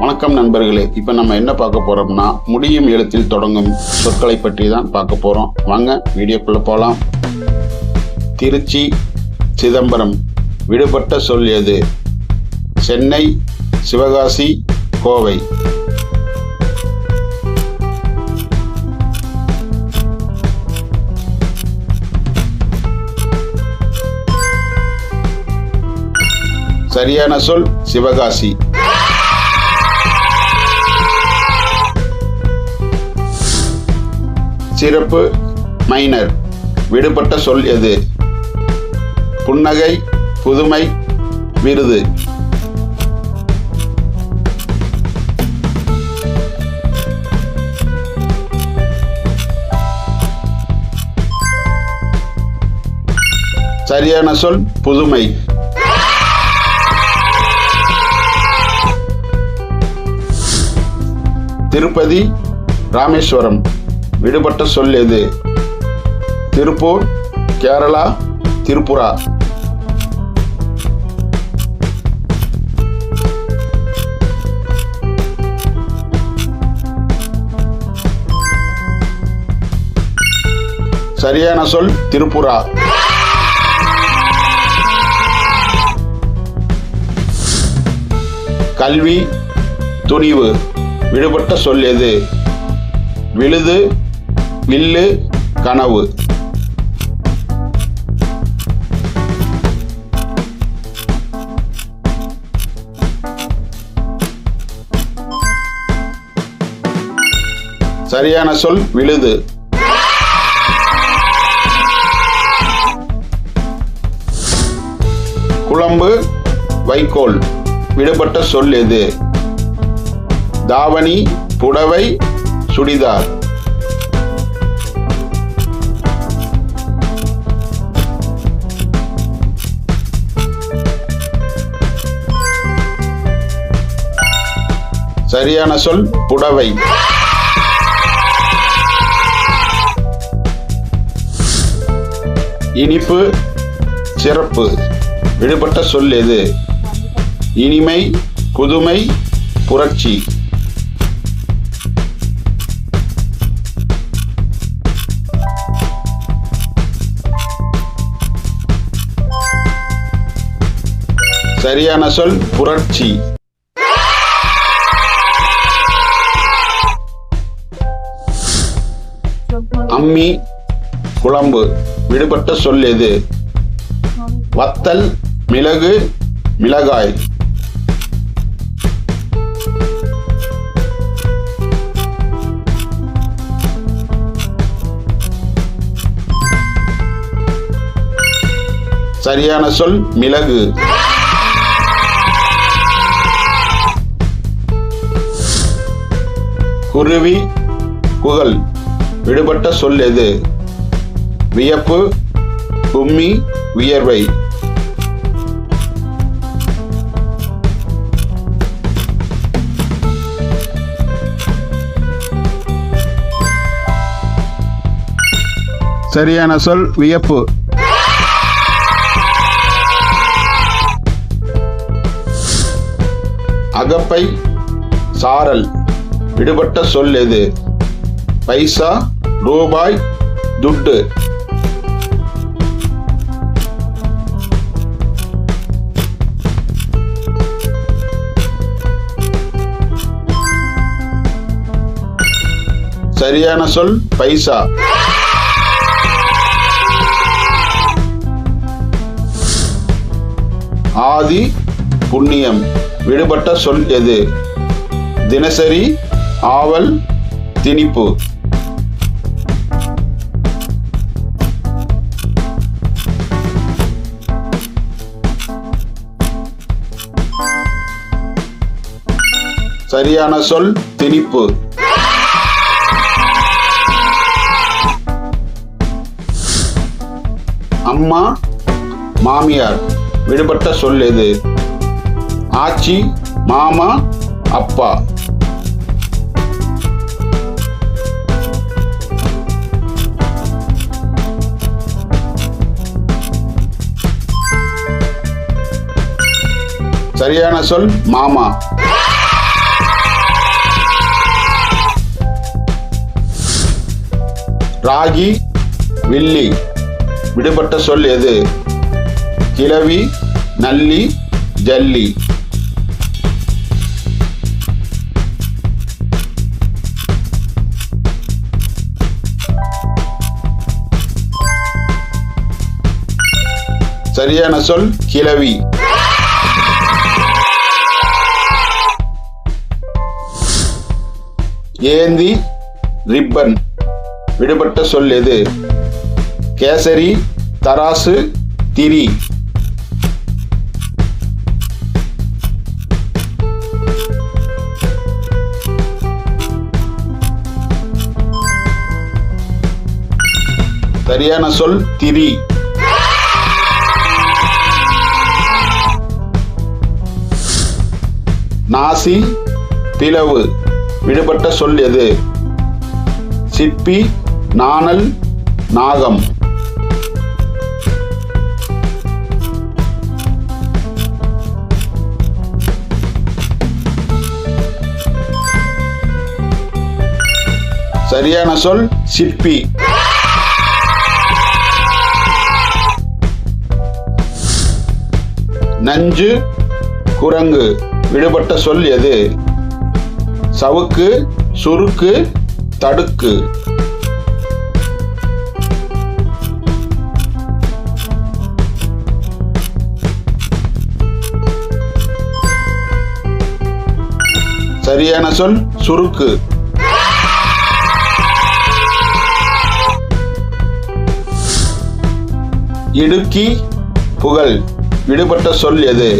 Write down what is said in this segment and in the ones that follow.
வணக்கம் நண்பர்களே, இப்போ நம்ம என்ன பார்க்க போறோம்னா முடியும் எழுத்தில் தொடங்கும் சொற்களை பற்றி தான் பார்க்க போறோம். வாங்க வீடியோக்குள்ள போகலாம். திருச்சி, சிதம்பரம். விடுபட்ட சொல் எது? சென்னை, சிவகாசி, கோவை. சரியான சொல் சிவகாசி. சிறப்பு, மைனர். விடுபட்ட சொல் எது? புன்னகை, புதுமை, விருது. சரியான சொல் புதுமை. திருப்பதி, ராமேஸ்வரம். விடுபட்ட சொல் எது? திருப்பூர், கேரளா, திரிபுரா. சரியான சொல் திரிபுரா. கல்வி, துணிவு. விடுபட்ட சொல் எது? விழுது, வில்லு, கனவு. சரியான சொல் விழுது. குழம்பு, வைக்கோல். விடுபட்ட சொல் எது? தாவணி, புடவை, சுடிதார். சரியான சொல் புடவை. இனிப்பு, சிறப்பு. விடுபட்ட சொல் எது? இனிமை, புதுமை, புரட்சி. சரியான சொல் புரட்சி. அம்மி, குழம்பு. விடுபட்ட சொல் எது? வத்தல், மிளகு, மிளகாய். சரியான சொல் மிளகு. குருவி, குகல். விடுபட்ட சொல் எது? வியப்பு, கும்மி, வியர்வை. சரியான சொல் வியப்பு. அகப்பை, சாரல். விடுபட்ட சொல் எது? பைசா, ரூபாய், துட்டு. சரியான சொல் பைசா. ஆதி, புண்ணியம். விடுபட்ட சொல் எது? தினசரி, ஆவல், திணிப்பு. சரியான சொல் திணிப்பு. அம்மா, மாமியார். விடுபட்ட சொல் எது? ஆச்சி, மாமா, அப்பா. சரியான சொல் மாமா. ராகி, வில்லி. விடுபட்ட சொல் எது? கிழவி, நல்லி, ஜல்லி. சரியான சொல் கிழவி. ஏந்தி, ரிப்பன். விடுபட்ட சொல் எது? கேசரி, தராசு, திரி. சரியான சொல் திரி. நாசி, பிளவு. விடுபட்ட சொல் எது? சிப்பி, நாணல், நாகம். சரியான சொல் சிப்பி. நஞ்சு, குரங்கு. விடுபட்ட சொல் எது? சவுக்கு, சுருக்கு, தடுக்கு. சரியான சொல் சுருக்கு. இடுக்கி, புகழ். விடுபட்ட சொல் எது?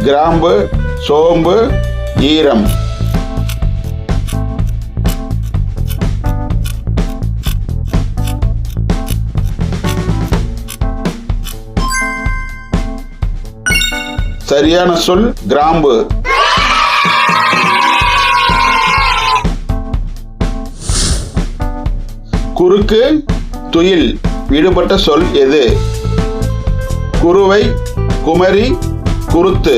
கிராம்பு, சோம்பு, ஈரம். சரியான சொல் கிராம்பு. குறுக்கு, துயில். விடுபட்ட சொல் எது? குறுவை, குமரி, குருத்து.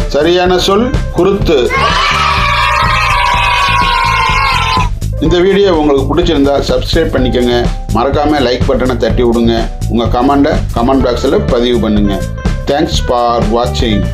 சரியான சொல் குருத்து. இந்த வீடியோ உங்களுக்கு பிடிச்சிருந்தா சப்ஸ்கிரைப் பண்ணிக்கோங்க. மறக்காம லைக் பட்டனை தட்டி விடுங்க. உங்க கமெண்ட்டை கமெண்ட் பாக்ஸில் பதிவு பண்ணுங்க. தேங்க்ஸ் ஃபார் வாட்சிங்.